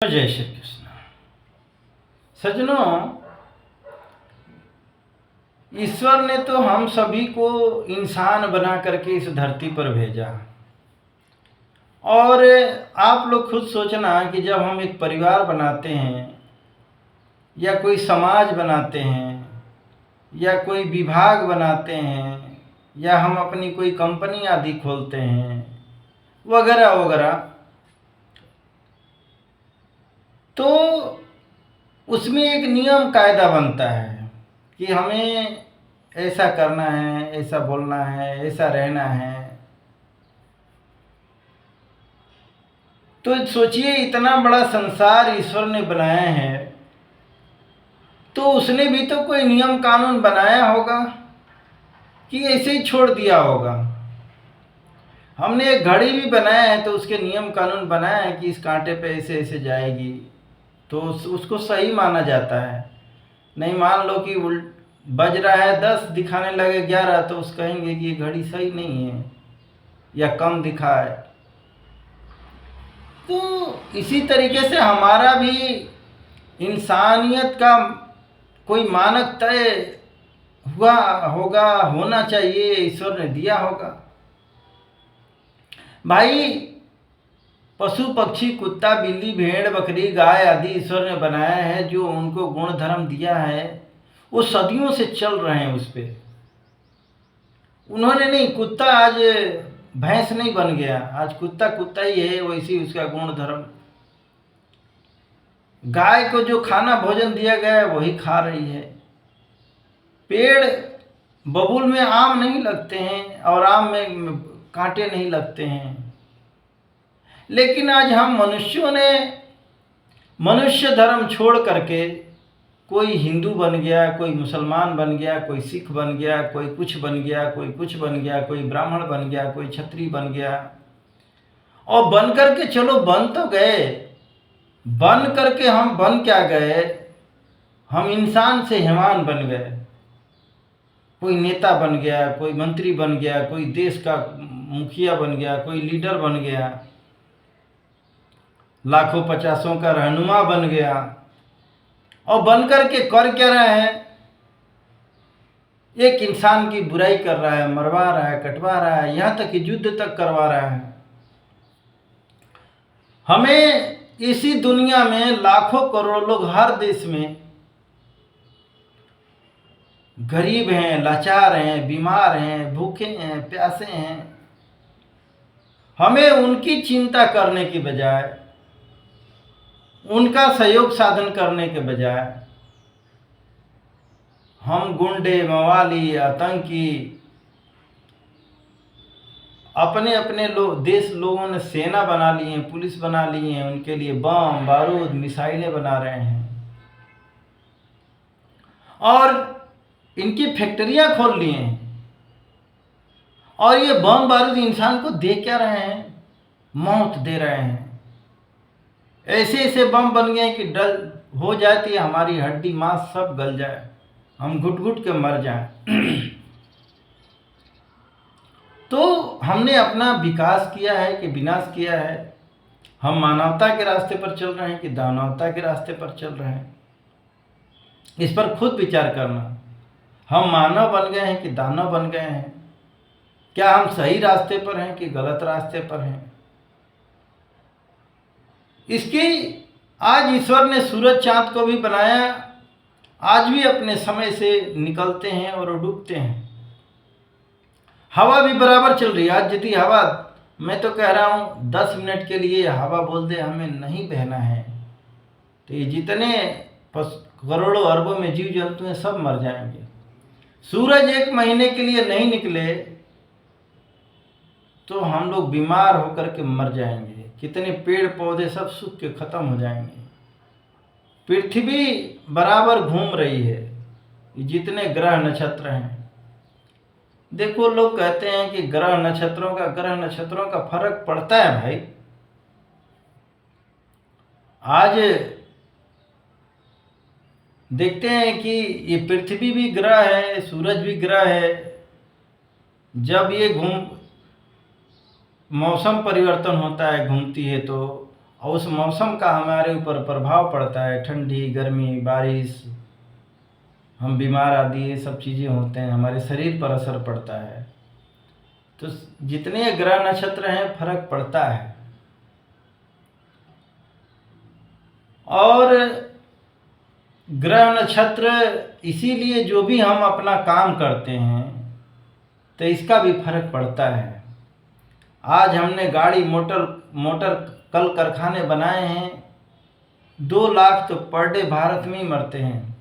जय श्री कृष्ण। सज्जनों, ईश्वर ने तो हम सभी को इंसान बना करके इस धरती पर भेजा। और आप लोग खुद सोचना कि जब हम एक परिवार बनाते हैं या कोई समाज बनाते हैं या कोई विभाग बनाते हैं या हम अपनी कोई कंपनी आदि खोलते हैं वगैरह वगैरह, तो उसमें एक नियम कायदा बनता है कि हमें ऐसा करना है, ऐसा बोलना है, ऐसा रहना है। तो सोचिए, इतना बड़ा संसार ईश्वर ने बनाया है तो उसने भी तो कोई नियम कानून बनाया होगा कि ऐसे ही छोड़ दिया होगा। हमने एक घड़ी भी बनाया है तो उसके नियम कानून बनाया है कि इस कांटे पे ऐसे ऐसे जाएगी, तो उसको सही माना जाता है। नहीं, मान लो कि बज रहा है 10, दिखाने लगे 11, तो उस कहेंगे कि ये घड़ी सही नहीं है या कम दिखाए। तो इसी तरीके से हमारा भी इंसानियत का कोई मानक तय हुआ होगा, होना चाहिए, ईश्वर ने दिया होगा। भाई, पशु पक्षी, कुत्ता बिल्ली भेड़ बकरी गाय आदि ईश्वर ने बनाया है, जो उनको गुण धर्म दिया है वो सदियों से चल रहे हैं उस पर। उन्होंने नहीं, कुत्ता आज भैंस नहीं बन गया, आज कुत्ता कुत्ता ही है, वैसी उसका गुण धर्म। गाय को जो खाना भोजन दिया गया है वही खा रही है। पेड़ बबूल में आम नहीं लगते हैं और आम में कांटे नहीं लगते हैं, लेकिन आज हम मनुष्यों ने मनुष्य धर्म छोड़ करके कोई हिंदू बन गया, कोई मुसलमान बन गया, कोई सिख बन गया, कोई कुछ बन गया, कोई कुछ बन गया, कोई ब्राह्मण बन गया, कोई क्षत्रिय बन गया। और बन करके, चलो बन तो गए, बन करके हम बन क्या गए, हम इंसान से हैवान बन गए। कोई नेता बन गया, कोई मंत्री बन गया, कोई देश का मुखिया बन गया, कोई लीडर बन गया, लाखों पचासों का रहनुमा बन गया। और बन करके कर क्या रहा है, एक इंसान की बुराई कर रहा है, मरवा रहा है, कटवा रहा है, यहां तक कि युद्ध तक करवा रहा है। हमें इसी दुनिया में लाखों करोड़ों लोग हर देश में गरीब हैं, लाचार हैं, बीमार हैं, भूखे हैं, प्यासे हैं। हमें उनकी चिंता करने की बजाय, उनका सहयोग साधन करने के बजाय, हम गुंडे, मवाली, आतंकी, अपने अपने देश लोगों ने सेना बना ली है, पुलिस बना ली है, उनके लिए बम बारूद मिसाइलें बना रहे हैं और इनकी फैक्ट्रियां खोल ली हैं। और ये बम बारूद इंसान को दे क्या रहे हैं, मौत दे रहे हैं। ऐसे ऐसे बम बन गए कि डल हो जाती है, हमारी हड्डी मांस सब गल जाए, हम घुट घुट के मर जाएं। तो हमने अपना विकास किया है कि विनाश किया है? हम मानवता के रास्ते पर चल रहे हैं कि दानवता के रास्ते पर चल रहे हैं? इस पर खुद विचार करना। हम मानव बन गए हैं कि दानव बन गए हैं? क्या हम सही रास्ते पर हैं कि गलत रास्ते पर हैं? इसकी आज ईश्वर ने सूरज चांद को भी बनाया, आज भी अपने समय से निकलते हैं और डूबते हैं। हवा भी बराबर चल रही है। आज यदि हवा, मैं तो कह रहा हूं 10 मिनट के लिए हवा बोल दे हमें नहीं बहना है, तो ये जितने करोड़ों अरबों में जीव जंतु हैं सब मर जाएंगे। सूरज 1 महीने के लिए नहीं निकले तो हम लोग बीमार होकर के मर जाएंगे। कितने पेड़ पौधे सब सूख के खत्म हो जाएंगे। पृथ्वी बराबर घूम रही है, जितने ग्रह नक्षत्र हैं। देखो, लोग कहते हैं कि ग्रह नक्षत्रों का फर्क पड़ता है। भाई, आज देखते हैं कि ये पृथ्वी भी ग्रह है, सूरज भी ग्रह है। जब ये मौसम परिवर्तन होता है, घूमती है, तो और उस मौसम का हमारे ऊपर प्रभाव पड़ता है, ठंडी, गर्मी, बारिश, हम बीमार आदि ये सब चीज़ें होते हैं, हमारे शरीर पर असर पड़ता है। तो जितने ग्रह नक्षत्र हैं फर्क पड़ता है। और ग्रह नक्षत्र इसीलिए जो भी हम अपना काम करते हैं तो इसका भी फर्क पड़ता है। आज हमने गाड़ी मोटर कल कारखाने बनाए हैं, 2 लाख तो पर डे भारत में ही मरते हैं।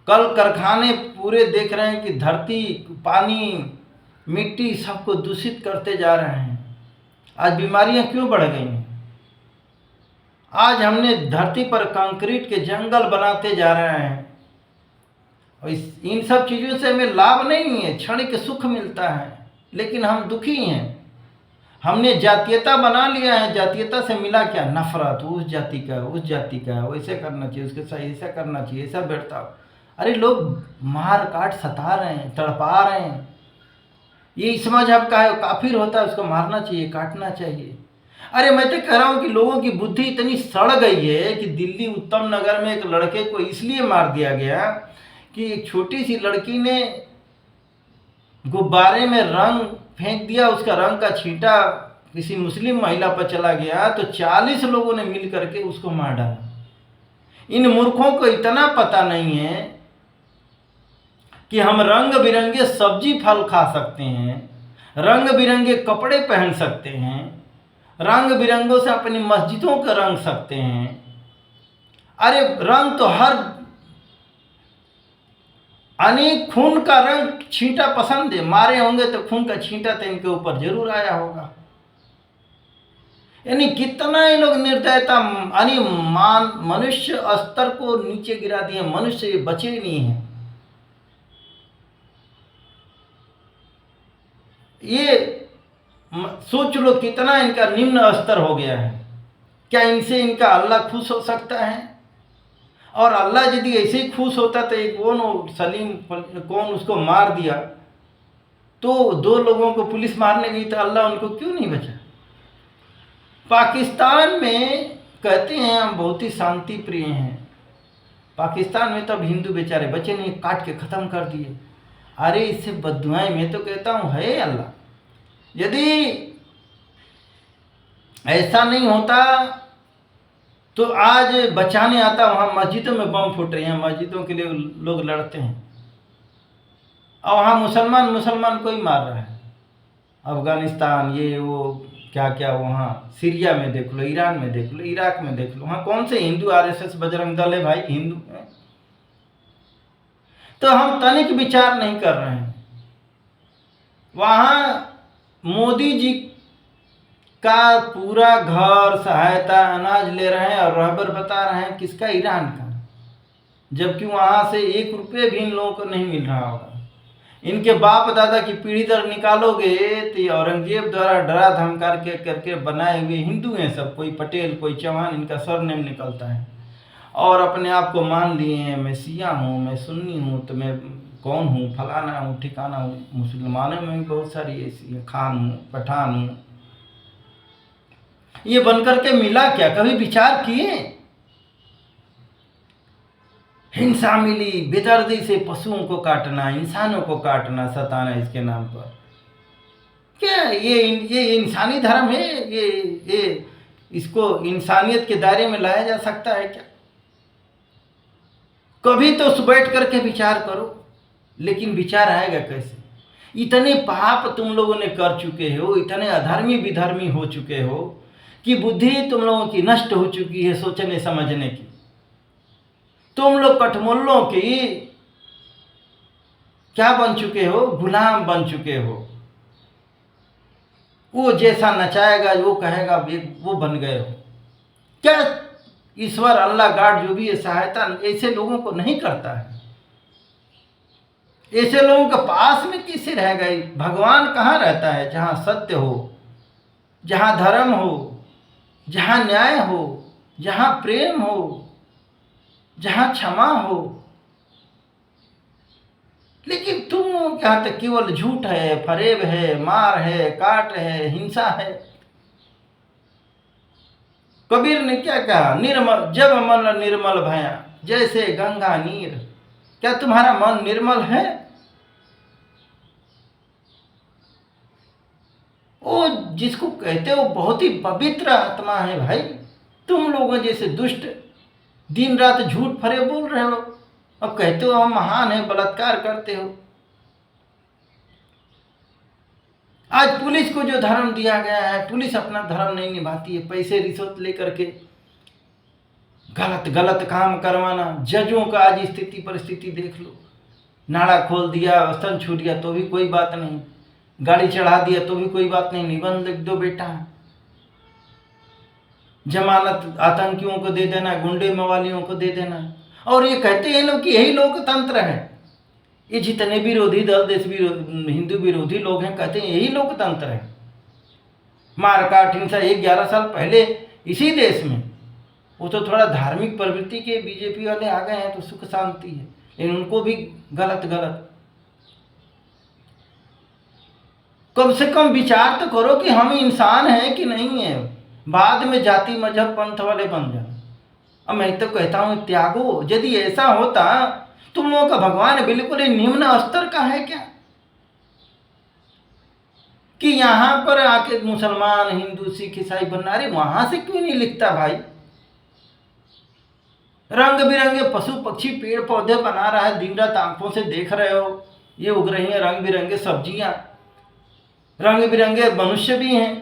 कल कारखाने पूरे देख रहे हैं कि धरती, पानी, मिट्टी सबको दूषित करते जा रहे हैं। आज बीमारियां क्यों बढ़ गई हैं? आज हमने धरती पर कंक्रीट के जंगल बनाते जा रहे हैं और इन सब चीज़ों से हमें लाभ नहीं है, क्षणिक सुख मिलता है, लेकिन हम दुखी हैं। हमने जातीयता बना लिया है, जातीयता से मिला क्या? नफरत, उस जाति का, उस जाति का, वैसे करना चाहिए, उसके साथ ऐसा करना चाहिए, ऐसा बर्ताव। अरे लोग मार काट सता रहे हैं, तड़पा रहे हैं। ये इस मजहब का है, काफिर होता है, उसको मारना चाहिए, काटना चाहिए। अरे मैं तो कह रहा हूँ कि लोगों की बुद्धि इतनी सड़ गई है कि दिल्ली उत्तम नगर में एक लड़के को इसलिए मार दिया गया कि एक छोटी सी लड़की ने गुब्बारे में रंग फेंक दिया, उसका रंग का छींटा किसी मुस्लिम महिला पर चला गया तो 40 लोगों ने मिल करके उसको मार डाला। इन मूर्खों को इतना पता नहीं है कि हम रंग बिरंगे सब्जी फल खा सकते हैं, रंग बिरंगे कपड़े पहन सकते हैं, रंग बिरंगों से अपनी मस्जिदों को रंग सकते हैं। अरे रंग तो हर अनेक, खून का रंग छींटा पसंद है, मारे होंगे तो खून का छींटा तो इनके ऊपर जरूर आया होगा। यानी कितना ये लोग निर्दयता, यानी मनुष्य स्तर को नीचे गिरा दिए, मनुष्य बचे नहीं है। ये सोच लो कितना इनका निम्न स्तर हो गया है। क्या इनसे इनका अल्लाह खुश हो सकता है? और अल्लाह यदि ऐसे ही खुश होता तो एक वो सलीम कौन उसको मार दिया, तो 2 लोगों को पुलिस मारने गई तो अल्लाह उनको क्यों नहीं बचा? पाकिस्तान में कहते हैं हम बहुत ही शांति प्रिय हैं, पाकिस्तान में तब हिंदू बेचारे बचे नहीं, काट के ख़त्म कर दिए। अरे इससे बददुआएं, मैं तो कहता हूँ है अल्लाह, यदि ऐसा नहीं होता तो आज बचाने आता, वहाँ मस्जिदों में बम फूट रहे हैं, मस्जिदों के लिए लोग लड़ते हैं और वहाँ मुसलमान को ही मार रहा है। अफगानिस्तान, ये वो क्या क्या, वहाँ सीरिया में देख लो, ईरान में देख लो, इराक में देख लो, वहाँ कौन से हिंदू आरएसएस बजरंग दल है भाई? हिंदू है। तो हम तनिक विचार नहीं कर रहे हैं। वहाँ मोदी जी का पूरा घर, सहायता, अनाज ले रहे हैं और रहबर बता रहे हैं किसका? ईरान का, जबकि वहाँ से 1 रुपये भी इन लोगों को नहीं मिल रहा होगा। इनके बाप दादा की पीढ़ी दर निकालोगे तो ये औरंगजेब द्वारा डरा धमका करके बनाए हुए हिंदू हैं सब, कोई पटेल, कोई चौहान, इनका सरनेम निकलता है और अपने आप को मान लिए हैं, मैं शिया हूँ, मैं सुन्नी हूँ, तो मैं कौन हूँ, फलाना हूँ, ठिकाना हूँ। मुसलमानों में भी बहुत सारी ऐसी है, खान हूँ, पठान हूँ। ये बनकर के मिला क्या? कभी विचार किए? हिंसा मिली, बेदर्दी से पशुओं को काटना, इंसानों को काटना, सताना, इसके नाम पर क्या ये इंसानी धर्म है? ये इसको इंसानियत के दायरे में लाया जा सकता है क्या? कभी तो बैठ करके विचार करो, लेकिन विचार आएगा कैसे? इतने पाप तुम लोगों ने कर चुके हो, इतने अधर्मी विधर्मी हो चुके हो कि बुद्धि तुम लोगों की नष्ट हो चुकी है सोचने समझने की। तुम लोग कठमुल्लों की क्या बन चुके हो? गुलाम बन चुके हो। वो जैसा नचाएगा, वो कहेगा, वो बन गए हो। क्या ईश्वर, अल्लाह, गॉड जो भी है, सहायता ऐसे लोगों को नहीं करता है? ऐसे लोगों के पास में किसे रह गए? भगवान कहाँ रहता है? जहाँ सत्य हो, जहाँ धर्म हो, जहाँ न्याय हो, जहाँ प्रेम हो, जहाँ क्षमा हो। लेकिन तुम यहाँ तक केवल झूठ है, फरेब है, मार है, काट है, हिंसा है। कबीर ने क्या कहा, निर्मल जब मन निर्मल भया जैसे गंगा नीर। क्या तुम्हारा मन निर्मल है? वो जिसको कहते हो बहुत ही पवित्र आत्मा है भाई। तुम लोगों जैसे दुष्ट दिन रात झूठ फरे बोल रहे हो, अब कहते हो हम महान है, बलात्कार करते हो। आज पुलिस को जो धर्म दिया गया है, पुलिस अपना धर्म नहीं निभाती है, पैसे रिश्वत लेकर के गलत गलत काम करवाना। जजों का आज स्थिति परिस्थिति देख लो, नाड़ा खोल दिया, स्तन छूट गया तो भी कोई बात नहीं, गाड़ी चढ़ा दिया तो भी कोई बात नहीं, निबंध लिख दो बेटा, जमानत आतंकियों को दे देना, गुंडे मवालियों को दे देना। और ये कहते हैं लोग कि यही लोकतंत्र है। ये जितने विरोधी दल, देश विरोधी, हिंदू विरोधी लोग हैं, कहते हैं यही लोकतंत्र है। मारकाट हिंसा 11 साल पहले इसी देश में, वो तो थोड़ा धार्मिक प्रवृत्ति के बीजेपी वाले आ गए हैं तो सुख शांति है, लेकिन उनको भी गलत गलत। कम से कम विचार तो करो कि हम इंसान हैं कि नहीं है, बाद में जाति मजहब पंथ वाले बन जाए। अब मैं तो कहता हूँ त्यागो, यदि ऐसा होता तुम लोगों का भगवान बिल्कुल ही निम्न स्तर का है क्या, कि यहाँ पर आके मुसलमान हिंदू सिख ईसाई बनना? अरे वहां से क्यों नहीं लिखता भाई? रंग बिरंगे पशु पक्षी पेड़ पौधे बना रहा है, दिन रात आंखों से देख रहे हो, ये उग रही हैं रंग बिरंगे सब्जियां, रंग बिरंगे मनुष्य भी हैं,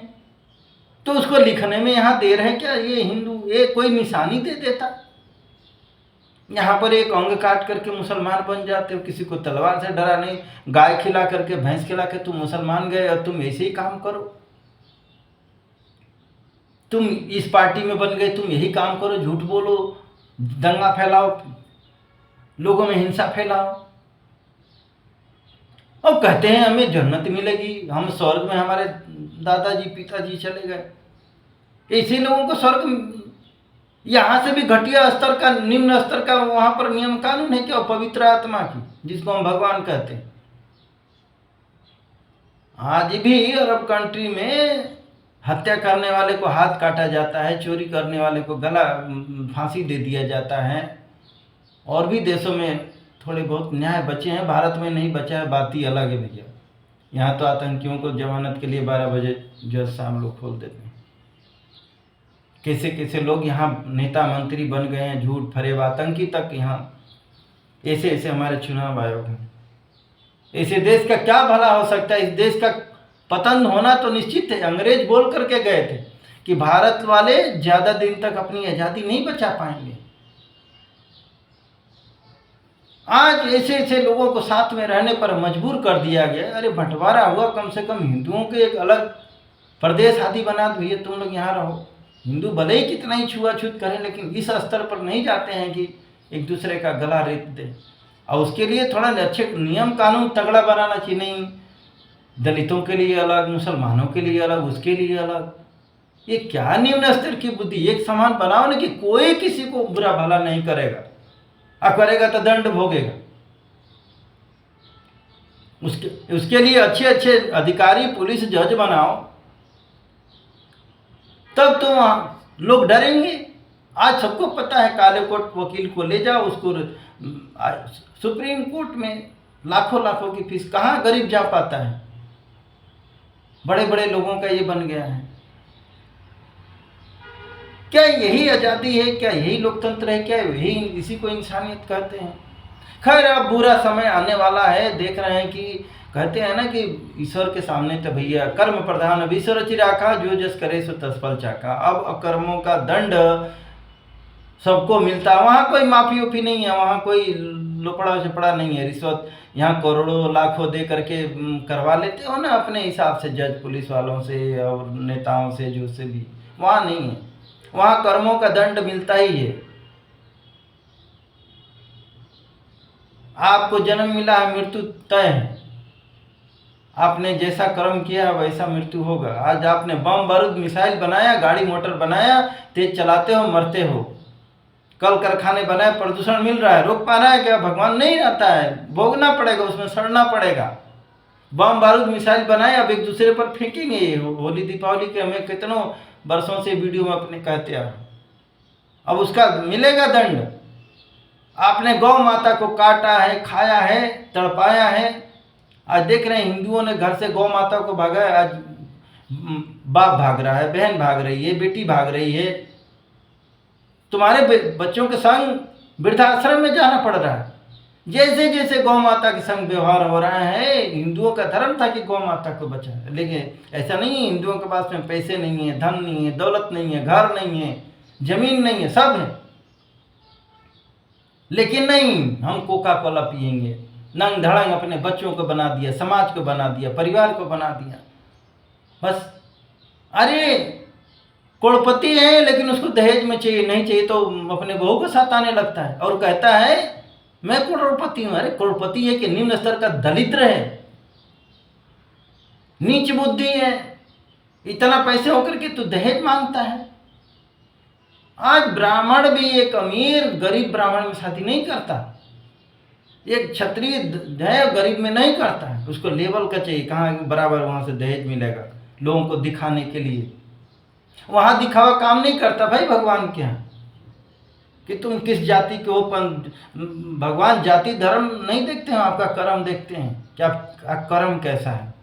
तो उसको लिखने में यहाँ देर है क्या? ये हिंदू ये कोई निशानी दे देता, यहाँ पर एक अंग काट करके मुसलमान बन जाते हो। किसी को तलवार से डरा नहीं, गाय खिला करके भैंस खिला के तुम मुसलमान गए, और तुम ऐसे ही काम करो। तुम इस पार्टी में बन गए, तुम यही काम करो, झूठ बोलो, दंगा फैलाओ, लोगों में हिंसा फैलाओ, और कहते हैं हमें जन्नत मिलेगी, हम स्वर्ग में हमारे दादाजी पिताजी चले गए। ऐसे लोगों को स्वर्ग यहाँ से भी घटिया स्तर का, निम्न स्तर का वहां पर नियम कानून है क्या? पवित्र आत्मा की, जिसको हम भगवान कहते हैं। आज भी अरब कंट्री में हत्या करने वाले को हाथ काटा जाता है, चोरी करने वाले को गला फांसी दे दिया जाता है। और भी देशों में थोड़े बहुत न्याय बचे हैं, भारत में नहीं बचा है, बात ही अलग है भैया। यहाँ तो आतंकियों को जमानत के लिए 12 बजे जज शाम लोग खोल देते हैं। कैसे कैसे लोग यहाँ नेता मंत्री बन गए हैं, झूठ फरेब आतंकी तक यहाँ। ऐसे ऐसे हमारे चुनाव आयोग हैं। ऐसे देश का क्या भला हो सकता है? इस देश का पतन होना तो निश्चित है। अंग्रेज बोल करके गए थे कि भारत वाले ज्यादा दिन तक अपनी आज़ादी नहीं बचा पाएंगे। आज ऐसे ऐसे लोगों को साथ में रहने पर मजबूर कर दिया गया। अरे बंटवारा हुआ, कम से कम हिंदुओं के एक अलग प्रदेश आदि बना दो, भैया तुम लोग यहाँ रहो। हिंदू भले ही कितना ही छुआछूत करें, लेकिन इस स्तर पर नहीं जाते हैं कि एक दूसरे का गला रेत दे। और उसके लिए थोड़ा अच्छे नियम कानून तगड़ा बनाना चाहिए। नहीं, दलितों के लिए अलग, मुसलमानों के लिए अलग, उसके लिए अलग। ये क्या निम्न स्तर की बुद्धि? एक समान बनाओ ना कि कोई किसी को बुरा भला नहीं करेगा, और करेगा तो दंड भोगेगा। उसके लिए अच्छे अच्छे अधिकारी, पुलिस, जज बनाओ, तब तो वहाँ लोग डरेंगे। आज सबको पता है, काले कोट वकील को ले जाओ, उसको सुप्रीम कोर्ट में लाखों लाखों की फीस, कहाँ गरीब जा पाता है। बड़े बड़े लोगों का ये बन गया है। क्या यही आज़ादी है? क्या यही लोकतंत्र है? क्या यही इसी को इंसानियत कहते हैं? खैर, अब बुरा समय आने वाला है। देख रहे हैं कि कहते हैं ना कि ईश्वर के सामने तो भैया कर्म प्रधान, अब ईश्वर चिराखा, जो जस करे सो तस फल चाखा। अब अकर्मों का दंड सबको मिलता है। वहाँ कोई माफी उफी नहीं है, वहाँ कोई लुपड़ा झपड़ा नहीं है, रिश्वत यहाँ करोड़ों लाखों दे करके करवा लेते हो ना अपने हिसाब से, जज पुलिस वालों से और नेताओं से, जो से भी। वहाँ नहीं है, वहाँ कर्मों का दंड मिलता ही है। आपको जन्म मिला है, मृत्यु तय है। आपने जैसा कर्म किया वैसा मृत्यु होगा। आज आपने बम बारूद मिसाइल बनाया, गाड़ी मोटर बनाया, तेज चलाते हो, मरते हो। कल कारखाने बनाए, प्रदूषण मिल रहा है, रोक पा रहा है क्या? भगवान नहीं रहता है, भोगना पड़ेगा, उसमें सड़ना पड़ेगा। बम बारूद मिसाइल बनाए, अब एक दूसरे पर फेंकेंगे। होली दीपावली के हमें कितनों वर्षों से वीडियो में अपने कहते आ रहा हूँ। अब उसका मिलेगा दंड। आपने गौ माता को काटा है, खाया है, तड़पाया है। आज देख रहे हैं हिंदुओं ने घर से गौ माता को भागा है। आज बाप भाग रहा है, बहन भाग रही है, बेटी भाग रही है। तुम्हारे बच्चों के संग वृद्धाश्रम में जाना पड़ रहा है। जैसे जैसे गौ माता के संग व्यवहार हो रहा है। हिंदुओं का धर्म था कि गौ माता को बचाए, लेकिन ऐसा नहीं है। हिंदुओं के पास में पैसे नहीं है, धन नहीं है, दौलत नहीं है, घर नहीं है, जमीन नहीं है, सब है, लेकिन नहीं, हम कोका कोला पिएंगे। नंग धड़ंग अपने बच्चों को बना दिया, समाज को बना दिया, परिवार को बना दिया। बस अरे करोड़पति है लेकिन उसको दहेज में चाहिए, नहीं चाहिए तो अपने बहू को सताने लगता है और कहता है मैं करोड़पति हूं। अरे करोड़पति है कि निम्न स्तर का दलिद्र है, नीच बुद्धि है, इतना पैसे होकर के तू दहेज मांगता है। आज ब्राह्मण भी एक अमीर गरीब ब्राह्मण में शादी नहीं करता। एक क्षत्रिय है गरीब में नहीं करता है, उसको लेवल का चाहिए, कहाँ बराबर वहां से दहेज मिलेगा लोगों को दिखाने के लिए। वहां दिखावा काम नहीं करता भाई भगवान के यहाँ कि तुम किस जाति के हो। भगवान जाति धर्म नहीं देखते हैं, आपका कर्म देखते हैं कि आपका कर्म कैसा है।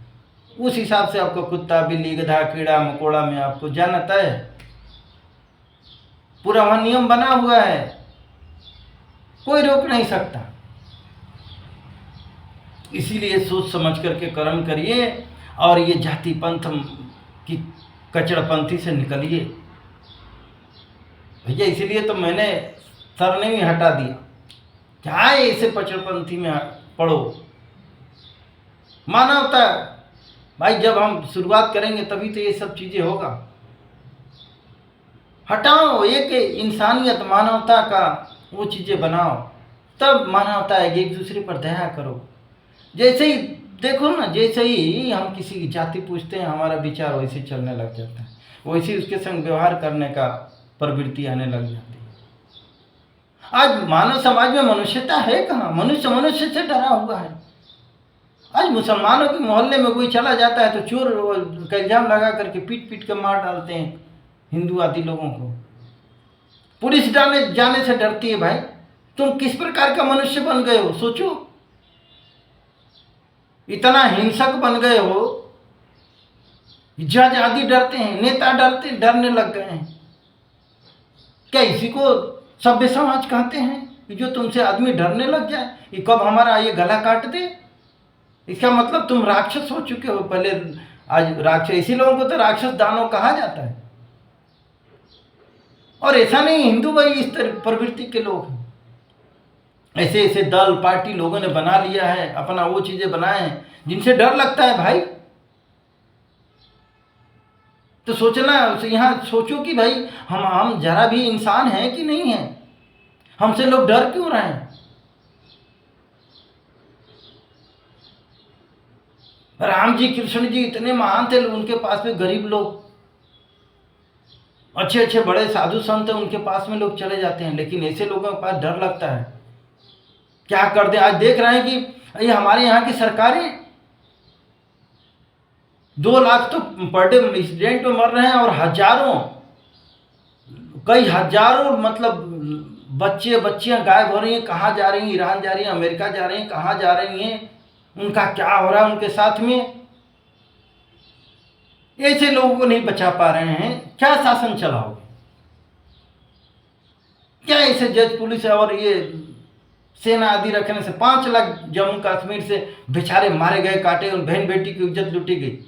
उस हिसाब से आपको कुत्ता बिल्ली गधा कीड़ा मकोड़ा में आपको जानता है। पूरा वहां नियम बना हुआ है, कोई रोक नहीं सकता। इसीलिए सोच समझ करके कर्म करिए और ये जाति पंथ की कचड़पंथी से निकलिए भैया। इसीलिए तो मैंने सरनेम ही हटा दिया। क्या ऐसे कचड़पंथी में पढ़ो। मानवता भाई, जब हम शुरुआत करेंगे तभी तो ये सब चीजें होगा। हटाओ एक इंसानियत मानवता का वो चीजें बनाओ, तब मानवता आएगी। एक दूसरे पर दया करो। जैसे ही देखो ना, जैसे ही हम किसी की जाति पूछते हैं हमारा विचार वैसे चलने लग जाता है, वैसे उसके संग व्यवहार करने का प्रवृत्ति आने लग जाती है। आज मानव समाज में मनुष्यता है कहाँ? मनुष्य मनुष्य से डरा हुआ है। आज मुसलमानों के मोहल्ले में कोई चला जाता है तो चोर का इल्जाम लगा करके पीट पीट के मार डालते हैं हिंदू आदि लोगों को। पुलिस जाने से डरती है। भाई तुम किस प्रकार का मनुष्य बन गए हो, सोचो। इतना हिंसक बन गए हो, जज आदि डरते हैं, नेता डरने लग गए हैं। क्या इसी को सभ्य समाज कहते हैं कि जो तुमसे आदमी डरने लग जाए कि कब हमारा ये गला काट दे? इसका मतलब तुम राक्षस हो चुके हो पहले। आज राक्षस, इसी लोगों को तो राक्षस दानव कहा जाता है। और ऐसा नहीं, हिंदू भाई इस तरह प्रवृत्ति के लोग हैं। ऐसे ऐसे दल पार्टी लोगों ने बना लिया है, अपना वो चीजें बनाए हैं जिनसे डर लगता है भाई। तो सोचना, यहाँ सोचो कि भाई हम जरा भी इंसान हैं कि नहीं है? हमसे लोग डर क्यों रहे हैं? राम जी कृष्ण जी इतने महान थे, उनके पास में गरीब लोग, अच्छे अच्छे बड़े साधु संत हैं, उनके पास में लोग चले जाते हैं। लेकिन ऐसे लोगों के पास डर लगता है, क्या कर दे। आज देख रहे हैं कि ये हमारे यहाँ की सरकारें 2 लाख तो पर डे स्टूडेंट में मर रहे हैं और कई हजारों मतलब बच्चियां गायब हो रही हैं। कहाँ जा रही हैं? ईरान जा रही हैं, अमेरिका जा रही हैं, कहाँ जा रही हैं? उनका क्या हो रहा है उनके साथ में? ऐसे लोगों को नहीं बचा पा रहे हैं, क्या शासन चलाओगे? क्या ऐसे जज पुलिस और ये सेना आदि रखने से 5 लाख जम्मू कश्मीर से बेचारे मारे गए, काटे, उन बहन बेटी की इज्जत लूटी गई।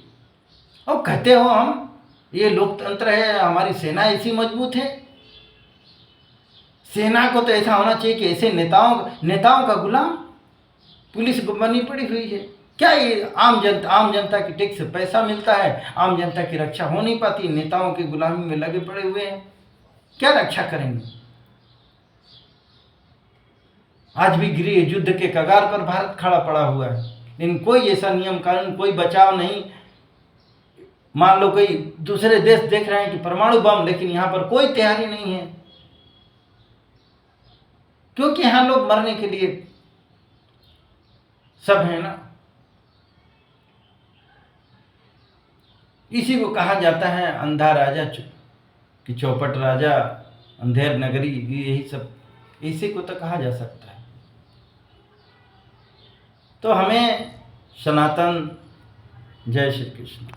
और कहते हो हम ये लोकतंत्र है, हमारी सेना ऐसी मजबूत है। सेना को तो ऐसा होना चाहिए कि ऐसे नेताओं का गुलाम पुलिस बनी पड़ी हुई है। क्या ये आम जनता की टैक्स से पैसा मिलता है, आम जनता की रक्षा हो नहीं पाती, नेताओं की गुलामी में लगे पड़े हुए हैं। क्या रक्षा करेंगे? आज भी गृह युद्ध के कगार पर भारत खड़ा पड़ा हुआ है, लेकिन कोई ऐसा नियम कानून, कोई बचाव नहीं। मान लो कोई दूसरे देश देख रहे हैं कि परमाणु बम, लेकिन यहां पर कोई तैयारी नहीं है, क्योंकि यहां लोग मरने के लिए सब है ना। इसी को कहा जाता है अंधा राजा चुप। कि चौपट राजा, अंधेर नगरी, यही सब, इसी को तो कहा जा सकता है। तो हमें सनातन, जय श्री कृष्ण।